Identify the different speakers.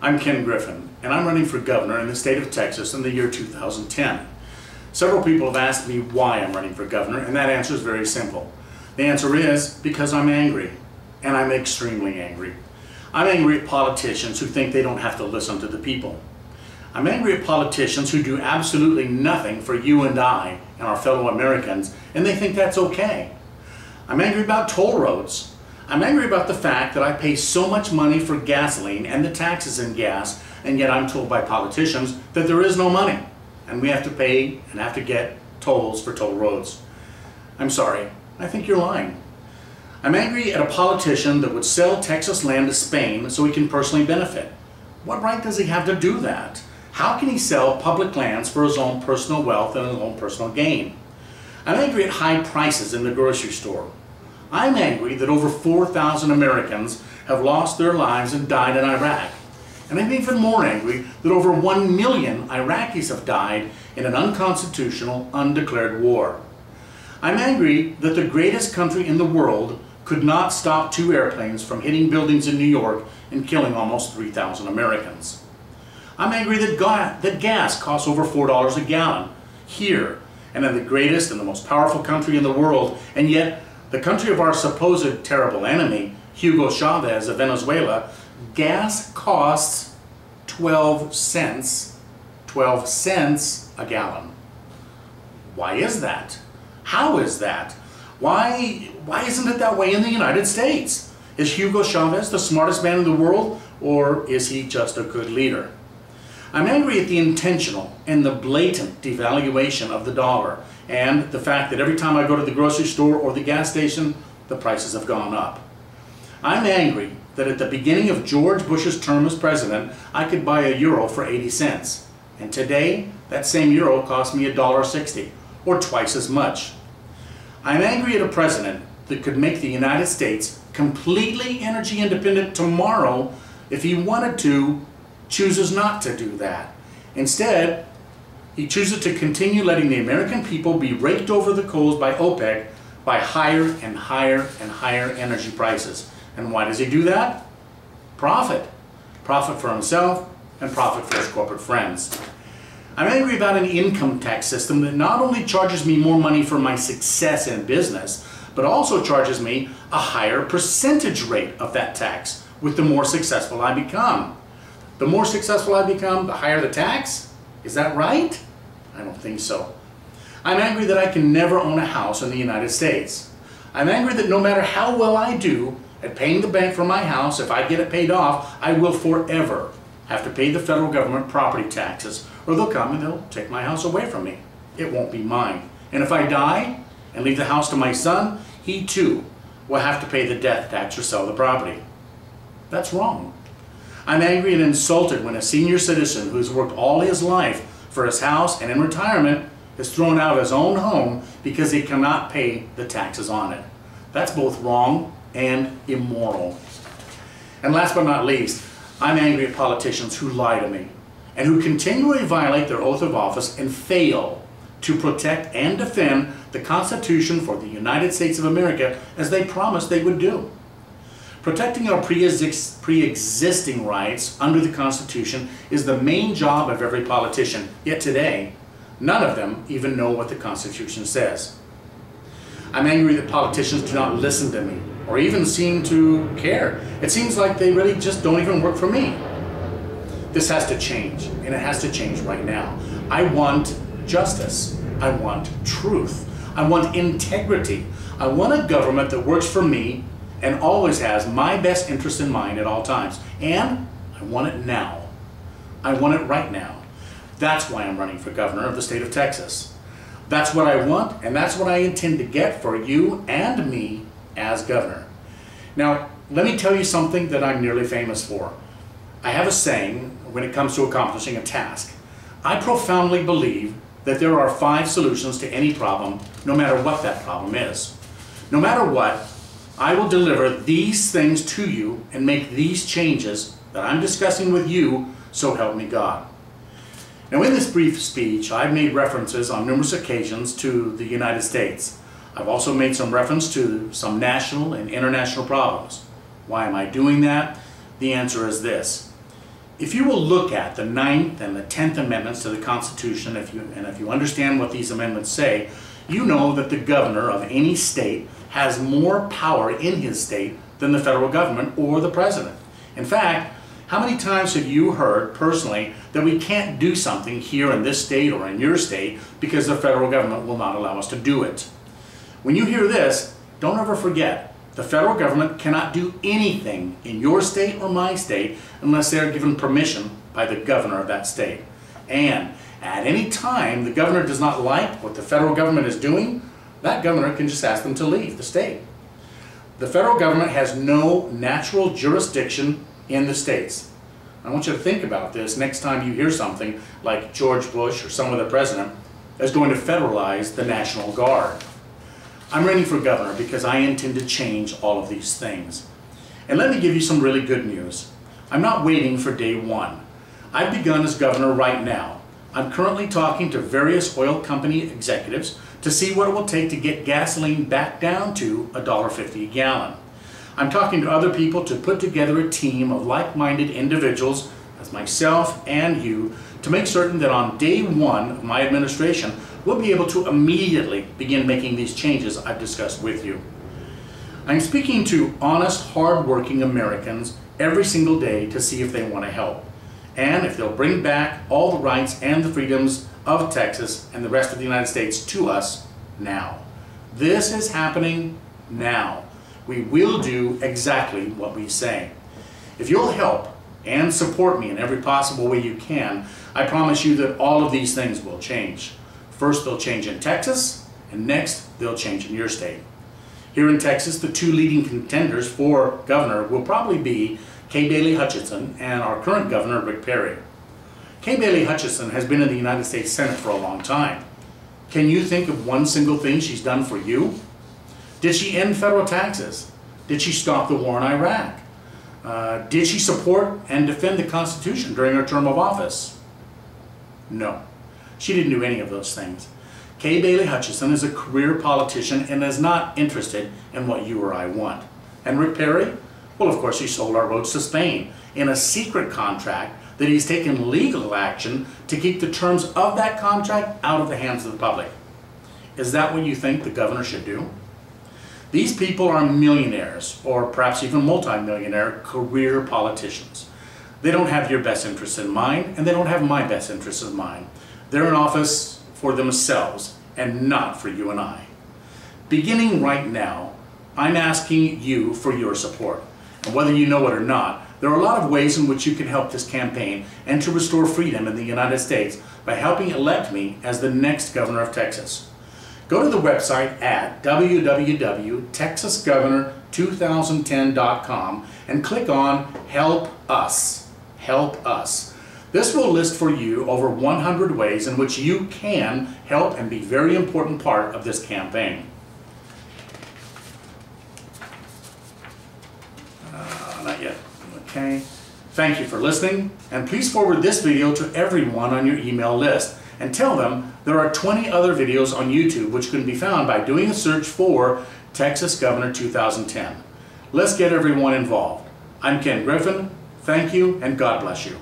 Speaker 1: I'm Ken Griffin, and I'm running for governor in the state of Texas in the year 2010. Several people have asked me why I'm running for governor, and that answer is very simple. The answer is because I'm angry, and I'm extremely angry. I'm angry at politicians who think they don't have to listen to the people. I'm angry at politicians who do absolutely nothing for you and I and our fellow Americans, and they think that's okay. I'm angry about toll roads. I'm angry about the fact that I pay so much money for gasoline and the taxes in gas, and yet I'm told by politicians that there is no money, and we have to pay and have to get tolls for toll roads. I'm sorry, I think you're lying. I'm angry at a politician that would sell Texas land to Spain so he can personally benefit. What right does he have to do that? How can he sell public lands for his own personal wealth and his own personal gain? I'm angry at high prices in the grocery store. I'm angry that over 4,000 Americans have lost their lives and died in Iraq. And I'm even more angry that over 1 million Iraqis have died in an unconstitutional, undeclared war. I'm angry that the greatest country in the world could not stop 2 airplanes from hitting buildings in New York and killing almost 3,000 Americans. I'm angry that gas costs over $4 a gallon here and in the greatest and the most powerful country in the world, and yet the country of our supposed terrible enemy, Hugo Chavez of Venezuela, gas costs 12 cents a gallon. Why is that? How is that? Why isn't it that way in the United States? Is Hugo Chavez the smartest man in the world, or is he just a good leader? I'm angry at the intentional and the blatant devaluation of the dollar, and the fact that every time I go to the grocery store or the gas station, the prices have gone up. I'm angry that at the beginning of George Bush's term as president, I could buy a euro for 80 cents. And today, that same euro costs me $1.60, or twice as much. I'm angry at a president that could make the United States completely energy independent tomorrow if he wanted to, chooses not to do that. Instead, he chooses to continue letting the American people be raked over the coals by OPEC by higher and higher and higher energy prices. And why does he do that? Profit. Profit for himself and profit for his corporate friends. I'm angry about an income tax system that not only charges me more money for my success in business, but also charges me a higher percentage rate of that tax with the more successful I become. The more successful I become, the higher the tax? Is that right? I don't think so. I'm angry that I can never own a house in the United States. I'm angry that no matter how well I do at paying the bank for my house, if I get it paid off, I will forever have to pay the federal government property taxes, or they'll come and they'll take my house away from me. It won't be mine. And if I die and leave the house to my son, he too will have to pay the death tax or sell the property. That's wrong. I'm angry and insulted when a senior citizen who's worked all his life for his house and in retirement is thrown out of his own home because he cannot pay the taxes on it. That's both wrong and immoral. And last but not least, I'm angry at politicians who lie to me and who continually violate their oath of office and fail to protect and defend the Constitution for the United States of America as they promised they would do. Protecting our pre-existing rights under the Constitution is the main job of every politician, yet today, none of them even know what the Constitution says. I'm angry that politicians do not listen to me, or even seem to care. It seems like they really just don't even work for me. This has to change, and it has to change right now. I want justice. I want truth. I want integrity. I want a government that works for me and always has my best interest in mind at all times. And I want it now. I want it right now. That's why I'm running for governor of the state of Texas. That's what I want, and that's what I intend to get for you and me as governor. Now, let me tell you something that I'm nearly famous for. I have a saying when it comes to accomplishing a task. I profoundly believe that there are 5 solutions to any problem, no matter what that problem is. No matter what, I will deliver these things to you and make these changes that I'm discussing with you, so help me God. Now, in this brief speech, I've made references on numerous occasions to the United States. I've also made some reference to some national and international problems. Why am I doing that? The answer is this. If you will look at the 9th and the 10th Amendments to the Constitution, if you understand what these amendments say, you know that the governor of any state has more power in his state than the federal government or the president. In fact, how many times have you heard personally that we can't do something here in this state or in your state because the federal government will not allow us to do it? When you hear this, don't ever forget, the federal government cannot do anything in your state or my state unless they are given permission by the governor of that state. And at any time the governor does not like what the federal government is doing, that governor can just ask them to leave the state. The federal government has no natural jurisdiction in the states. I want you to think about this next time you hear something like George Bush or some other president is going to federalize the National Guard. I'm running for governor because I intend to change all of these things. And let me give you some really good news. I'm not waiting for day one. I've begun as governor right now. I'm currently talking to various oil company executives to see what it will take to get gasoline back down to $1.50 a gallon. I'm talking to other people to put together a team of like-minded individuals, as myself and you, to make certain that on day one of my administration, we'll be able to immediately begin making these changes I've discussed with you. I'm speaking to honest, hard-working Americans every single day to see if they want to help, and if they'll bring back all the rights and the freedoms of Texas and the rest of the United States to us now. This is happening now. We will do exactly what we say. If you'll help and support me in every possible way you can, I promise you that all of these things will change. First, they'll change in Texas, and next, they'll change in your state. Here in Texas, the two leading contenders for governor will probably be Kay Bailey Hutchison and our current governor, Rick Perry. Kay Bailey Hutchison has been in the United States Senate for a long time. Can you think of one single thing she's done for you? Did she end federal taxes? Did she stop the war in Iraq? Did she support and defend the Constitution during her term of office? No, she didn't do any of those things. Kay Bailey Hutchison is a career politician and is not interested in what you or I want. And Rick Perry? Well, of course, he sold our roads to Spain in a secret contract that he's taken legal action to keep the terms of that contract out of the hands of the public. Is that what you think the governor should do? These people are millionaires, or perhaps even multi-millionaire career politicians. They don't have your best interests in mind, and they don't have my best interests in mind. They're in office for themselves, and not for you and I. Beginning right now, I'm asking you for your support. And whether you know it or not, there are a lot of ways in which you can help this campaign and to restore freedom in the United States by helping elect me as the next governor of Texas. Go to the website at www.texasgovernor2010.com and click on Help Us. Help Us. This will list for you over 100 ways in which you can help and be a very important part of this campaign. Not yet. Okay. Thank you for listening, and please forward this video to everyone on your email list and tell them there are 20 other videos on YouTube which can be found by doing a search for Texas Governor 2010. Let's get everyone involved. I'm Ken Griffin. Thank you, and God bless you.